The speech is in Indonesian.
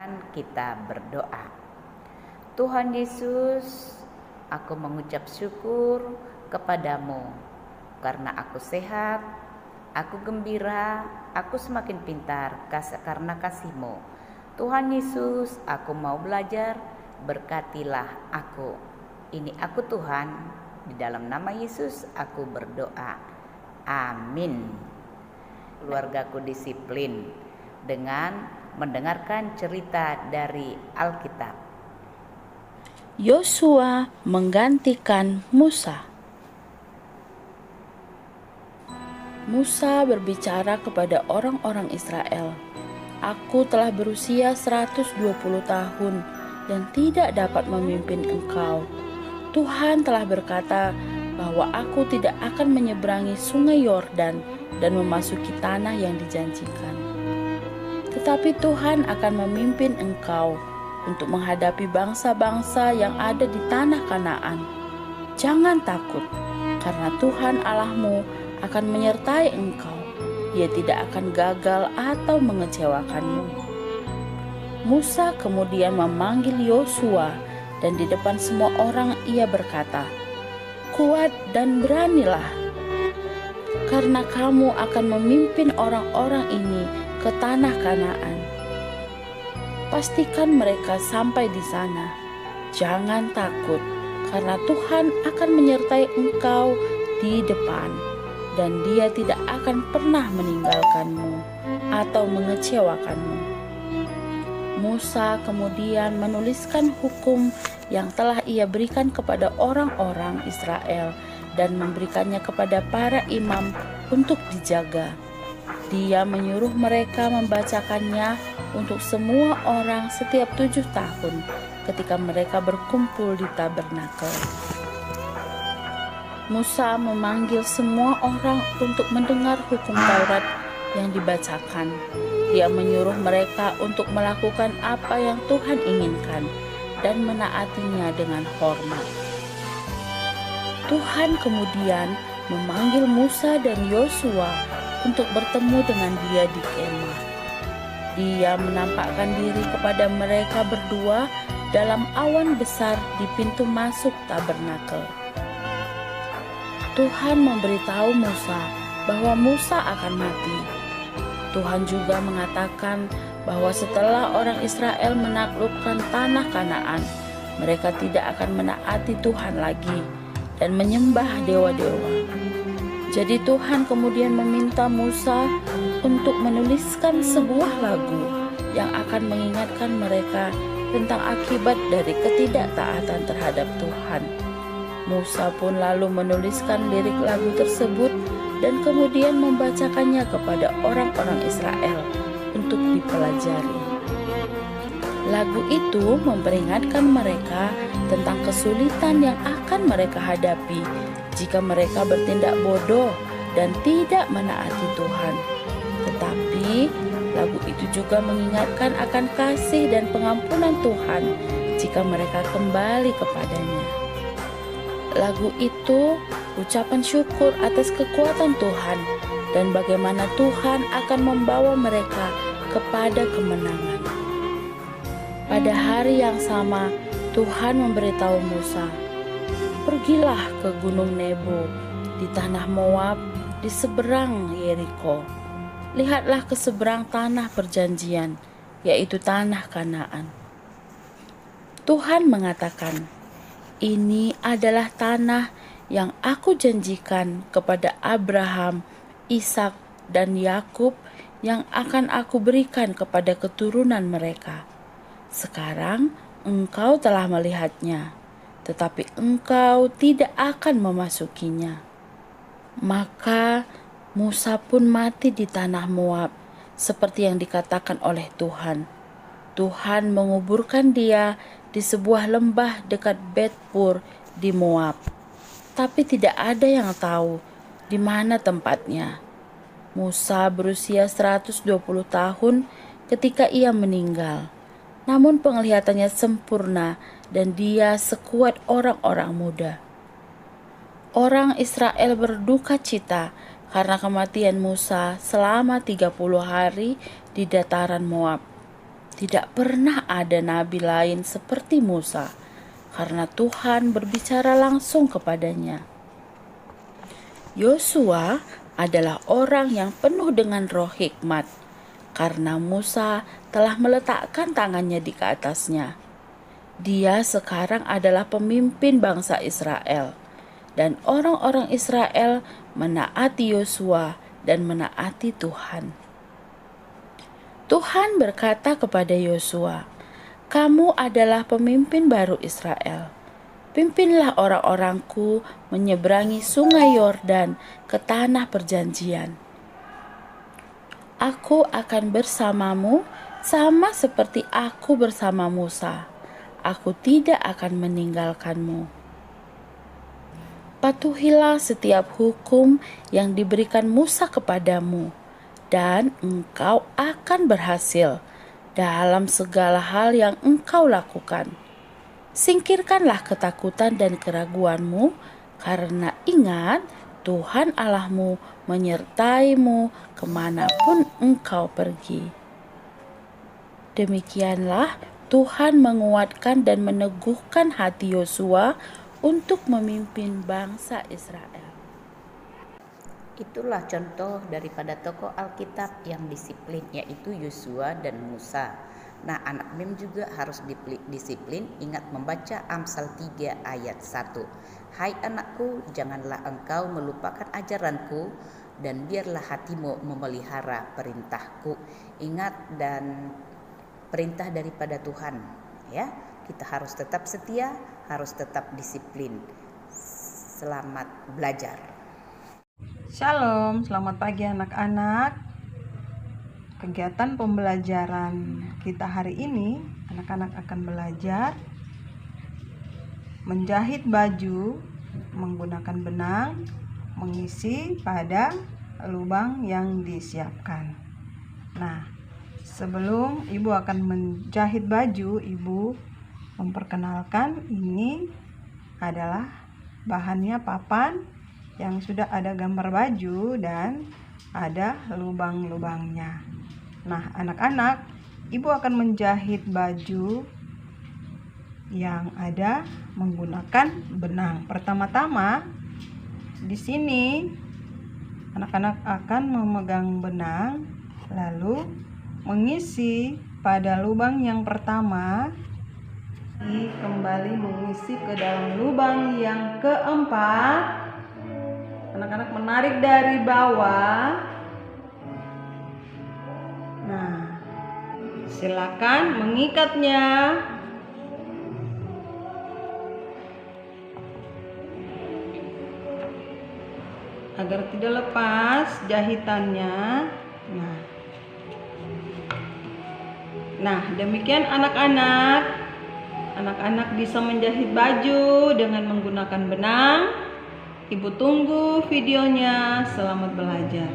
Kita berdoa. Tuhan Yesus, aku mengucap syukur kepadamu karena aku sehat, aku gembira, aku semakin pintar karena kasih-Mu. Tuhan Yesus, aku mau belajar, berkatilah aku. Ini aku Tuhan, di dalam nama Yesus aku berdoa. Amin. Keluargaku disiplin dengan mendengarkan cerita dari Alkitab. Yosua menggantikan Musa. Musa berbicara kepada orang-orang Israel, "Aku telah berusia 120 tahun dan tidak dapat memimpin engkau. Tuhan telah berkata bahwa aku tidak akan menyeberangi sungai Yordan dan memasuki tanah yang dijanjikan. Tetapi Tuhan akan memimpin engkau untuk menghadapi bangsa-bangsa yang ada di tanah Kanaan. Jangan takut, karena Tuhan Allahmu akan menyertai engkau. Dia tidak akan gagal atau mengecewakanmu." Musa kemudian memanggil Yosua, dan di depan semua orang ia berkata, "Kuat dan beranilah, karena kamu akan memimpin orang-orang ini ke tanah Kanaan. Pastikan mereka sampai di sana. Jangan takut, karena Tuhan akan menyertai engkau di depan, dan Dia tidak akan pernah meninggalkanmu atau mengecewakanmu." Musa kemudian menuliskan hukum yang telah ia berikan kepada orang-orang Israel dan memberikannya kepada para imam untuk dijaga. Dia menyuruh mereka membacakannya untuk semua orang setiap 7 tahun ketika mereka berkumpul di tabernakel. Musa memanggil semua orang untuk mendengar hukum Taurat yang dibacakan. Dia menyuruh mereka untuk melakukan apa yang Tuhan inginkan dan menaatinya dengan hormat. Tuhan kemudian memanggil Musa dan Yosua untuk bertemu dengan Dia di kemah. Dia menampakkan diri kepada mereka berdua dalam awan besar di pintu masuk tabernakel. Tuhan memberitahu Musa bahwa Musa akan mati. Tuhan juga mengatakan bahwa setelah orang Israel menaklukkan tanah Kanaan, mereka tidak akan menaati Tuhan lagi dan menyembah dewa-dewa. Jadi Tuhan kemudian meminta Musa untuk menuliskan sebuah lagu yang akan mengingatkan mereka tentang akibat dari ketidaktaatan terhadap Tuhan. Musa pun lalu menuliskan lirik lagu tersebut dan kemudian membacakannya kepada orang-orang Israel untuk dipelajari. Lagu itu memperingatkan mereka tentang kesulitan yang akan mereka hadapi jika mereka bertindak bodoh dan tidak menaati Tuhan. Tetapi lagu itu juga mengingatkan akan kasih dan pengampunan Tuhan jika mereka kembali kepadanya. Lagu itu ucapan syukur atas kekuatan Tuhan dan bagaimana Tuhan akan membawa mereka kepada kemenangan. Pada hari yang sama, Tuhan memberitahu Musa, "Pergilah ke Gunung Nebo di tanah Moab di seberang Yeriko. Lihatlah ke seberang tanah perjanjian, yaitu tanah Kanaan." Tuhan mengatakan, "Ini adalah tanah yang aku janjikan kepada Abraham, Ishak, dan Yakub yang akan aku berikan kepada keturunan mereka. Sekarang engkau telah melihatnya, tetapi engkau tidak akan memasukinya." Maka Musa pun mati di tanah Moab, seperti yang dikatakan oleh Tuhan. Tuhan menguburkan dia di sebuah lembah dekat Bet-Pur di Moab. Tapi tidak ada yang tahu di mana tempatnya. Musa berusia 120 tahun ketika ia meninggal. Namun penglihatannya sempurna dan dia sekuat orang-orang muda. Orang Israel berduka cita karena kematian Musa selama 30 hari di dataran Moab. Tidak pernah ada nabi lain seperti Musa, karena Tuhan berbicara langsung kepadanya. Yosua adalah orang yang penuh dengan roh hikmat, karena Musa telah meletakkan tangannya di atasnya. Dia sekarang adalah pemimpin bangsa Israel, dan orang-orang Israel menaati Yosua dan menaati Tuhan. Tuhan berkata kepada Yosua, "Kamu adalah pemimpin baru Israel. Pimpinlah orang-orangku menyeberangi sungai Yordan ke tanah perjanjian. Aku akan bersamamu sama seperti aku bersama Musa. Aku tidak akan meninggalkanmu. Patuhilah setiap hukum yang diberikan Musa kepadamu, dan engkau akan berhasil dalam segala hal yang engkau lakukan. Singkirkanlah ketakutan dan keraguanmu, karena ingat, Tuhan Allahmu menyertaimu kemanapun engkau pergi." Demikianlah Tuhan menguatkan dan meneguhkan hati Yosua untuk memimpin bangsa Israel. Itulah contoh daripada tokoh Alkitab yang disiplin, yaitu Yosua dan Musa. Nah, anak mem juga harus disiplin, ingat membaca Amsal 3 ayat 1. "Hai anakku, janganlah engkau melupakan ajaranku, dan biarlah hatimu memelihara perintahku." Ingat, dan perintah daripada Tuhan, ya. Kita harus tetap setia, harus tetap disiplin. Selamat belajar. Shalom, selamat pagi anak-anak. Kegiatan pembelajaran kita hari ini, anak-anak akan belajar menjahit baju menggunakan benang, mengisi pada lubang yang disiapkan. Nah, sebelum Ibu akan menjahit baju, Ibu memperkenalkan ini adalah bahannya papan yang sudah ada gambar baju dan ada lubang-lubangnya. Nah, anak-anak, Ibu akan menjahit baju yang ada menggunakan benang. Pertama-tama, di sini anak-anak akan memegang benang, lalu mengisi pada lubang yang pertama, kembali mengisi ke dalam lubang yang keempat. Anak-anak menarik dari bawah. Nah, silakan mengikatnya. Agar tidak lepas jahitannya. Nah, demikian anak-anak. Anak-anak bisa menjahit baju dengan menggunakan benang. Ibu tunggu videonya. Selamat belajar.